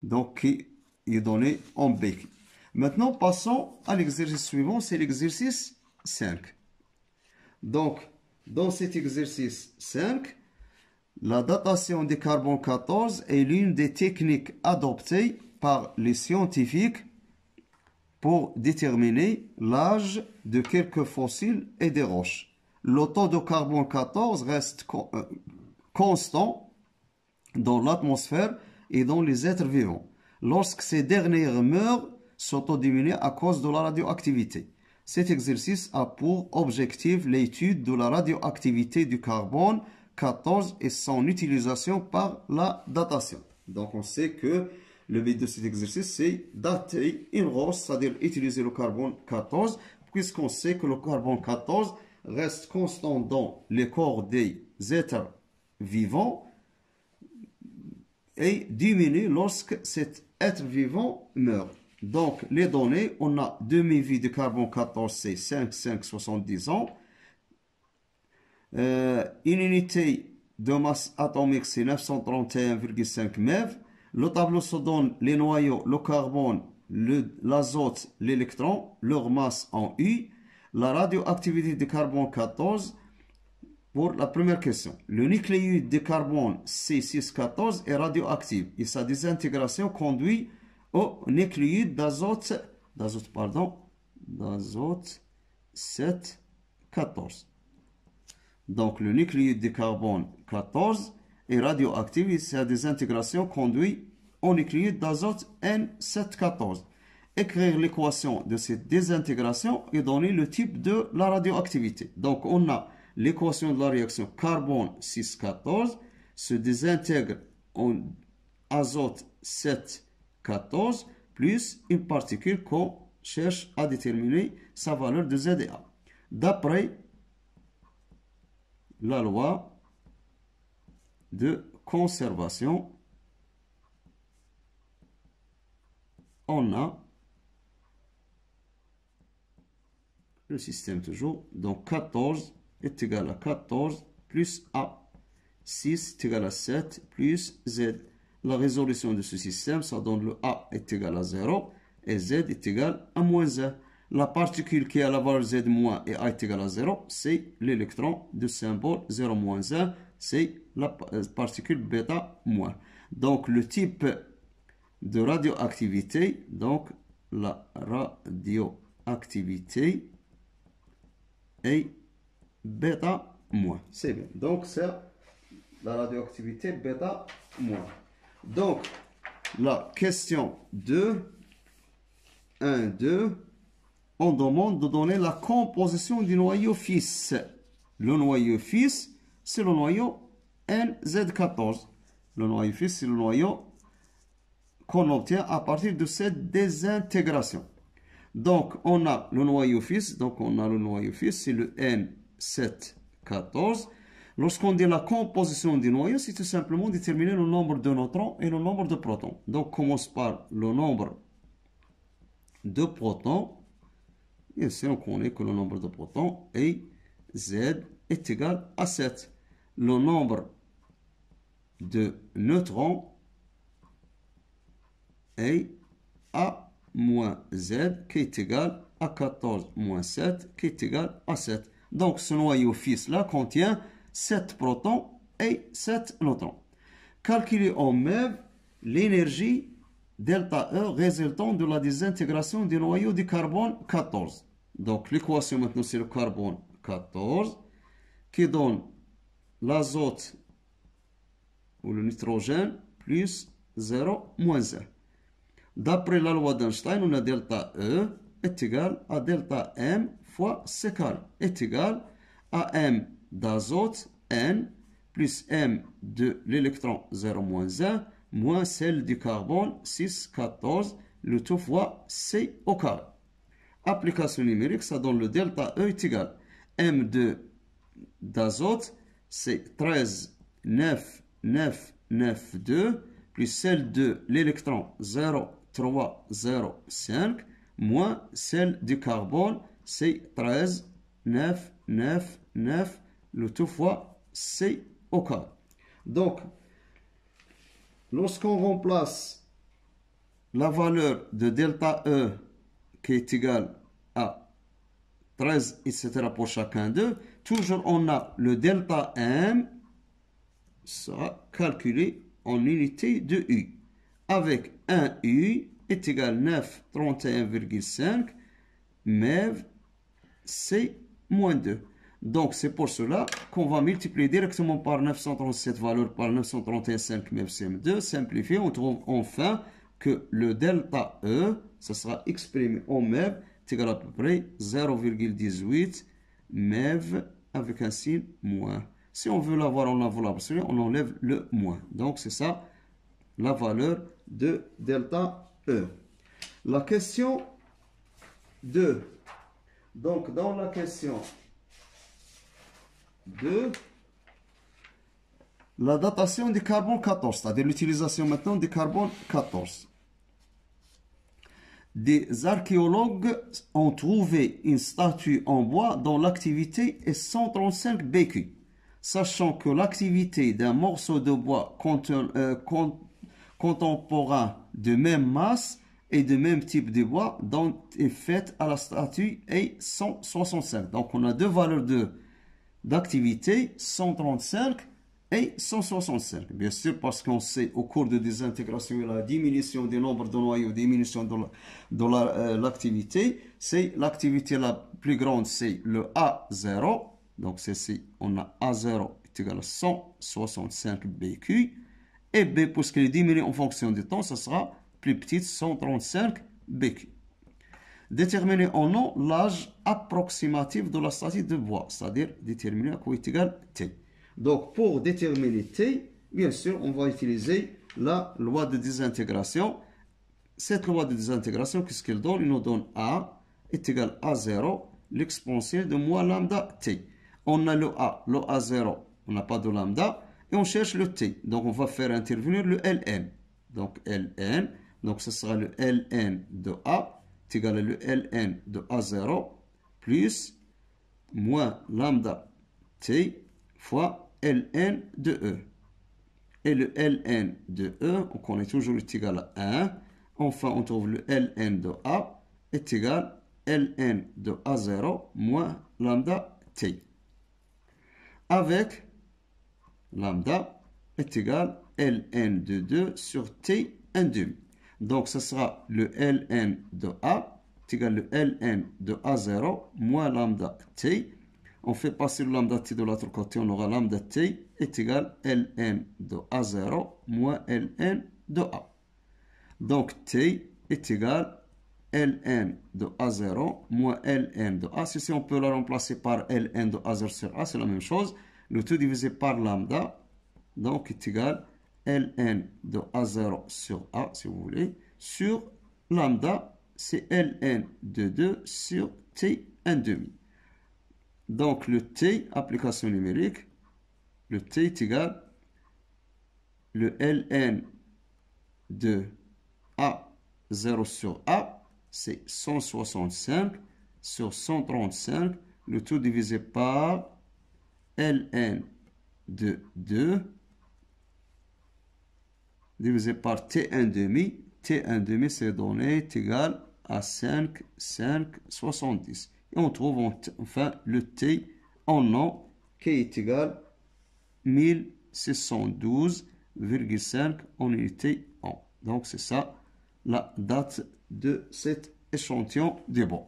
donc qui est donné en béquille. Maintenant, passons à l'exercice suivant, c'est l'exercice 5. Donc, dans cet exercice 5, la datation du carbone 14 est l'une des techniques adoptées par les scientifiques pour déterminer l'âge de quelques fossiles et des roches. Le taux de carbone 14 reste constant dans l'atmosphère et dans les êtres vivants. Lorsque ces derniers meurent, ce taux diminue à cause de la radioactivité. Cet exercice a pour objectif l'étude de la radioactivité du carbone 14 et son utilisation par la datation. Donc on sait que le but de cet exercice, c'est dater une roche, c'est-à-dire utiliser le carbone 14, puisqu'on sait que le carbone 14 reste constant dans les corps des êtres vivants et diminue lorsque cet être vivant meurt. Donc, les données, on a demi-vie de carbone 14, c'est 5,70 ans. Une unité de masse atomique, c'est 931,5 MeV. Le tableau se donne les noyaux, le carbone, l'azote, l'électron, leur masse en U. La radioactivité de carbone 14 pour la première question. Le nucléide de carbone C614 est radioactif et sa désintégration conduit au nucléide d'azote 714. Donc le nucléide de carbone 14 est radioactif et sa désintégration conduit au nucléide d'azote N714. Écrire l'équation de cette désintégration et donner le type de la radioactivité. Donc on a l'équation de la réaction carbone 614 se désintègre en azote 714 plus une particule qu'on cherche à déterminer sa valeur de Z et A. D'après la loi de conservation, on a le système toujours, donc 14 est égal à 14 plus A. 6 est égal à 7 plus Z. La résolution de ce système, ça donne le A est égal à 0 et Z est égal à moins 1. La particule qui a la valeur Z moins et A est égal à 0, c'est l'électron de symbole 0 moins 1, c'est la particule bêta moins. Donc le type de radioactivité, donc la radioactivité est bêta moins. C'est bien. Donc c'est la radioactivité bêta moins. Donc la question 2, 1, 2, on demande de donner la composition du noyau fils. Le noyau fils, c'est le noyau NZ14. Le noyau fils, c'est le noyau qu'on obtient à partir de cette désintégration. Donc, on a le noyau fils, c'est le N714. Lorsqu'on dit la composition du noyau, c'est tout simplement déterminer le nombre de neutrons et le nombre de protons. Donc, commence par le nombre de protons. Et ici, on connaît que le nombre de protons est Z est égal à 7. Le nombre de neutrons est A moins Z qui est égal à 14 moins 7 qui est égal à 7. Donc, ce noyau fils-là contient 7 protons et 7 neutrons. Calculer en même l'énergie delta E résultant de la désintégration du noyau du carbone 14. Donc, l'équation maintenant, c'est le carbone 14 qui donne l'azote ou le nitrogène plus 0 moins 1. D'après la loi d'Einstein, on a delta E est égal à delta M fois C carré est égal à M d'azote N plus M de l'électron 0 moins 1 moins celle du carbone 6, 14, le tout fois C au carré. Application numérique, ça donne le delta E est égal M d'azote, c'est 13, 9, 9, 9, 2, plus celle de l'électron 0, 3, 0, 5, moins celle du carbone, c'est 13, 9, 9, 9, le tout fois C au carré. Donc, lorsqu'on remplace la valeur de delta E qui est égale à 13, etc. pour chacun d'eux, toujours on a le delta M sera calculé en unité de U. Avec 1 U est égal à 931,5 MeV C moins 2. Donc, c'est pour cela qu'on va multiplier directement par 937 valeurs par 931,5 MeV CM2. Simplifié, on trouve enfin que le delta E, ça sera exprimé en MeV, est égal à peu près 0,18 MeV avec un signe moins. Si on veut l'avoir en valeur absolue, on enlève le moins. Donc, c'est ça la valeur de delta E. La question 2. Donc, dans la question 2, la datation du carbone 14, c'est-à-dire l'utilisation maintenant du carbone 14. Des archéologues ont trouvé une statue en bois dont l'activité est 135 BQ. Sachant que l'activité d'un morceau de bois contemporain de même masse et de même type de bois dont est faite à la statue est 165. Donc on a deux valeurs d'activité, 135 et 165. Bien sûr, parce qu'on sait au cours de désintégration, la diminution du nombre de noyaux, diminution de l'activité, c'est l'activité la plus grande, c'est le A0. Donc ceci, on a A0 est égal à 165 BQ. Et B, puisqu'il est diminué en fonction du temps, ça sera plus petit, 135 BQ. Déterminer en nom l'âge approximatif de la statue de bois, c'est-à-dire déterminer à quoi est égal T. Donc, pour déterminer T, bien sûr, on va utiliser la loi de désintégration. Cette loi de désintégration, qu'est-ce qu'elle donne? Il nous donne A est égal à 0, l'exponentielle de moins lambda T. On a le A0, on n'a pas de lambda, et on cherche le T. Donc, on va faire intervenir le Ln. Donc, Ln, donc ce sera le Ln de A, est égal à le Ln de A0, plus moins lambda T fois Ln de E. Et le Ln de E, on connaît toujours, est égal à 1. Enfin, on trouve le Ln de A est égal à Ln de A0 moins lambda T. Avec lambda est égal à Ln de 2 sur T 1 demi. Donc, ce sera le Ln de A est égal à Ln de A0 moins lambda T. On fait passer le lambda T de l'autre côté, on aura lambda T est égal à Ln de A0 moins Ln de A. Donc, T est égal à Ln de A0 moins Ln de A. Ceci, on peut la remplacer par Ln de A0 sur A, c'est la même chose. Le tout divisé par lambda, donc, est égal à Ln de A0 sur A, si vous voulez, sur lambda, c'est Ln de 2 sur T 1 demi. Donc, le T, application numérique, le T est égal le Ln de A0 sur A, c'est 165 sur 135, le tout divisé par Ln de 2 divisé par T1 demi. T1 demi, c'est donné est égal à 5, 5, 70. Et on trouve enfin le T en nom qui est égal à 1612,5 en unité an. Donc c'est ça la date de cet échantillon de bois.